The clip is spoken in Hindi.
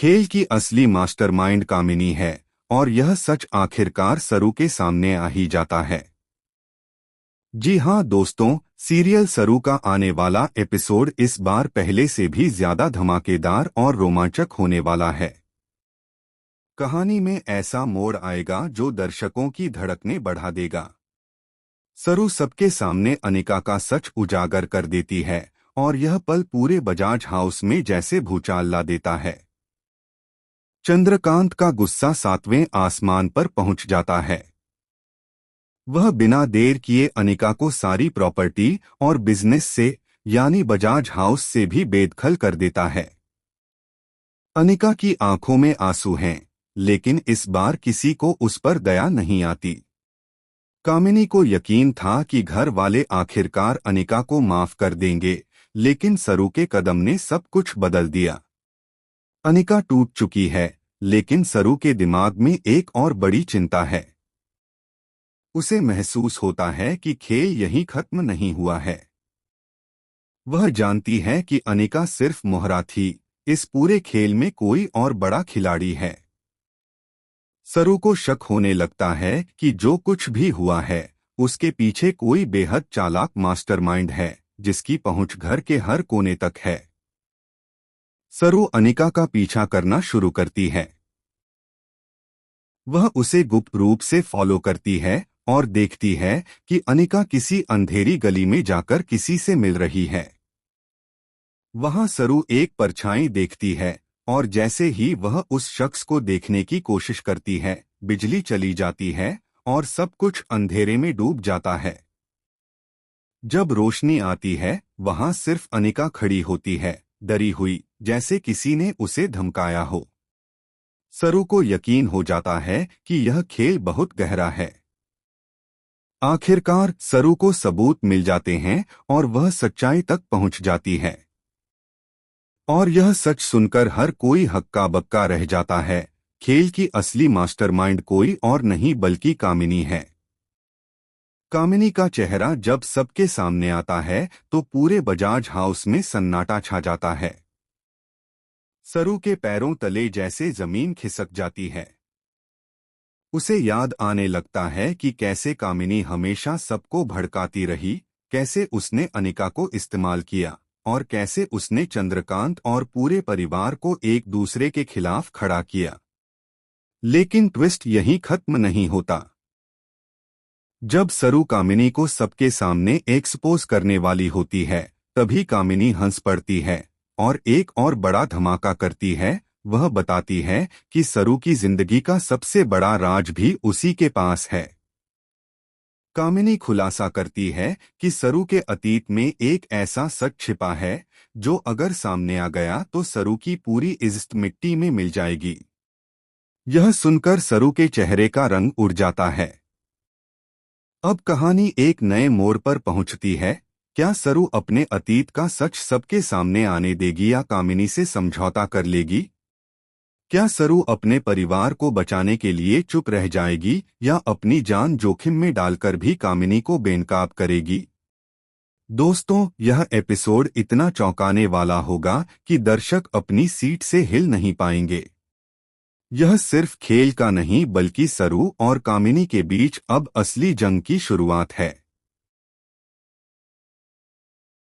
खेल की असली मास्टरमाइंड कामिनी है और यह सच आखिरकार सरू के सामने आ ही जाता है। जी हाँ दोस्तों, सीरियल सरू का आने वाला एपिसोड इस बार पहले से भी ज्यादा धमाकेदार और रोमांचक होने वाला है। कहानी में ऐसा मोड़ आएगा जो दर्शकों की धड़कनें बढ़ा देगा। सरू सबके सामने अनिका का सच उजागर कर देती है और यह पल पूरे बजाज हाउस में जैसे भूचाल ला देता है। चंद्रकांत का गुस्सा 7वें आसमान पर पहुंच जाता है। वह बिना देर किए अनिका को सारी प्रॉपर्टी और बिजनेस से यानी बजाज हाउस से भी बेदखल कर देता है। अनिका की आंखों में आंसू हैं, लेकिन इस बार किसी को उस पर दया नहीं आती। कामिनी को यकीन था कि घर वाले आखिरकार अनिका को माफ कर देंगे, लेकिन सरू के कदम ने सब कुछ बदल दिया। अनिका टूट चुकी है, लेकिन सरू के दिमाग में एक और बड़ी चिंता है। उसे महसूस होता है कि खेल यहीं खत्म नहीं हुआ है। वह जानती है कि अनिका सिर्फ मोहरा थी, इस पूरे खेल में कोई और बड़ा खिलाड़ी है। सरू को शक होने लगता है कि जो कुछ भी हुआ है उसके पीछे कोई बेहद चालाक मास्टरमाइंड है, जिसकी पहुंच घर के हर कोने तक है। सरू अनिका का पीछा करना शुरू करती है। वह उसे गुप्त रूप से फॉलो करती है और देखती है कि अनिका किसी अंधेरी गली में जाकर किसी से मिल रही है। वहां सरू एक परछाई देखती है और जैसे ही वह उस शख्स को देखने की कोशिश करती है, बिजली चली जाती है और सब कुछ अंधेरे में डूब जाता है। जब रोशनी आती है, वहां सिर्फ अनिका खड़ी होती है, डरी हुई, जैसे किसी ने उसे धमकाया हो। सरू को यकीन हो जाता है कि यह खेल बहुत गहरा है। आखिरकार सरू को सबूत मिल जाते हैं और वह सच्चाई तक पहुंच जाती है। और यह सच सुनकर हर कोई हक्का बक्का रह जाता है। खेल की असली मास्टरमाइंड कोई और नहीं बल्कि कामिनी है। कामिनी का चेहरा जब सबके सामने आता है तो पूरे बजाज हाउस में सन्नाटा छा जाता है। सरू के पैरों तले जैसे जमीन खिसक जाती है। उसे याद आने लगता है कि कैसे कामिनी हमेशा सबको भड़काती रही, कैसे उसने अनिका को इस्तेमाल किया और कैसे उसने चंद्रकांत और पूरे परिवार को एक दूसरे के खिलाफ खड़ा किया। लेकिन ट्विस्ट यहीं खत्म नहीं होता। जब सरू कामिनी को सबके सामने एक्सपोज करने वाली होती है, तभी कामिनी हंस पड़ती है और एक और बड़ा धमाका करती है। वह बताती है कि सरू की जिंदगी का सबसे बड़ा राज भी उसी के पास है। कामिनी खुलासा करती है कि सरू के अतीत में एक ऐसा सच छिपा है जो अगर सामने आ गया तो सरू की पूरी इज्जत मिट्टी में मिल जाएगी। यह सुनकर सरू के चेहरे का रंग उड़ जाता है। अब कहानी एक नए मोड़ पर पहुंचती है। क्या सरू अपने अतीत का सच सबके सामने आने देगी या कामिनी से समझौता कर लेगी? क्या सरू अपने परिवार को बचाने के लिए चुप रह जाएगी या अपनी जान जोखिम में डालकर भी कामिनी को बेनकाब करेगी? दोस्तों, यह एपिसोड इतना चौंकाने वाला होगा कि दर्शक अपनी सीट से हिल नहीं पाएंगे। यह सिर्फ खेल का नहीं बल्कि सरू और कामिनी के बीच अब असली जंग की शुरुआत है।